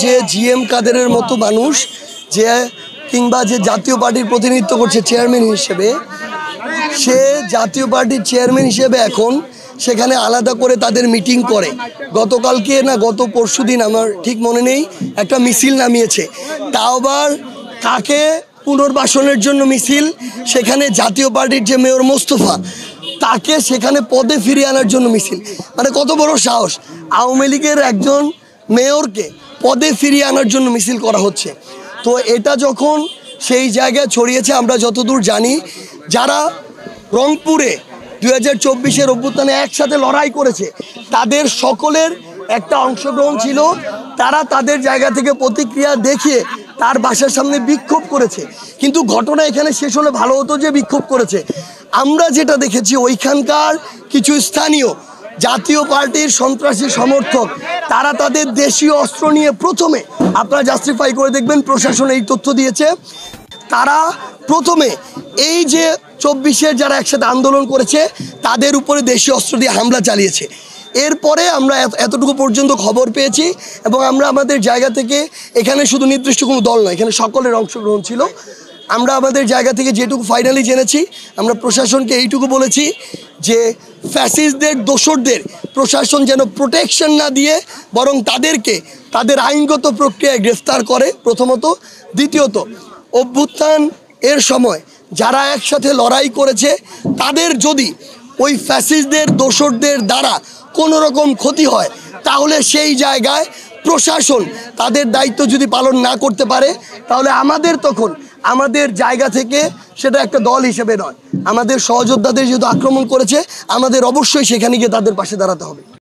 যে জিএম কাদেরের মতো মানুষ যে কিংবা যে জাতীয় পার্টির প্রতিনিধিত্ব করছে চেয়ারম্যান হিসেবে, সে জাতীয় পার্টির চেয়ারম্যান হিসেবে এখন সেখানে আলাদা করে তাদের মিটিং করে। গতকালকে না গত পরশুদিন আমার ঠিক মনে নেই, একটা মিছিল নামিয়েছে। তাও আবার কাকে পুনর্বাসনের জন্য মিছিল, সেখানে জাতীয় পার্টির যে মেয়র মোস্তফা তাকে সেখানে পদে ফিরিয়ে আনার জন্য মিছিল। মানে কত বড় সাহস, আওয়ামী লীগের একজন মেয়রকে পদে ফিরিয়ে আনার জন্য মিছিল করা হচ্ছে। তো এটা যখন সেই জায়গায় ছড়িয়েছে, আমরা যতদূর জানি যারা রংপুরে 2024-এর অভ্যুত্থানে একসাথে লড়াই করেছে তাদের সকলের একটা অংশগ্রহণ ছিল। তারা তাদের জায়গা থেকে প্রতিক্রিয়া দেখিয়ে তার বাসার সামনে বিক্ষোভ করেছে। কিন্তু ঘটনা এখানে শেষ হলে ভালো হতো যে বিক্ষোভ করেছে। আমরা যেটা দেখেছি ওইখানকার কিছু স্থানীয় জাতীয় পার্টির সন্ত্রাসী সমর্থক তারা তাদের দেশীয় অস্ত্র নিয়ে, প্রথমে আপনারা জাস্টিফাই করে দেখবেন প্রশাসন এই তথ্য দিয়েছে, তারা প্রথমে এই যে 24-এর যারা একসাথে আন্দোলন করেছে তাদের উপরে দেশীয় অস্ত্র দিয়ে হামলা চালিয়েছে। এরপরে আমরা এতটুকু পর্যন্ত খবর পেয়েছি এবং আমরা আমাদের জায়গা থেকে, এখানে শুধু নির্দিষ্ট কোনো দল নয়, এখানে সকলের অংশগ্রহণ ছিল। আমরা আমাদের জায়গা থেকে যেটুকু ফাইনালি জেনেছি, আমরা প্রশাসনকে এইটুকু বলেছি যে ফ্যাসিস্টদের দোসরদের প্রশাসন যেন প্রোটেকশন না দিয়ে বরং তাদেরকে তাদের আইনগত প্রক্রিয়ায় গ্রেফতার করে প্রথমত। দ্বিতীয়ত, অভ্যুত্থান এর সময় যারা একসাথে লড়াই করেছে তাদের যদি ওই ফ্যাসিস্টদের দোসরদের দ্বারা কোনো রকম ক্ষতি হয় তাহলে সেই জায়গায় প্রশাসন তাদের দায়িত্ব যদি পালন না করতে পারে তাহলে আমাদের তখন আমাদের জায়গা থেকে, সেটা একটা দল হিসেবে নয়, আমাদের সহযোদ্ধাদের যেহেতু আক্রমণ করেছে আমাদের অবশ্যই সেখানে গিয়ে তাদের পাশে দাঁড়াতে হবে।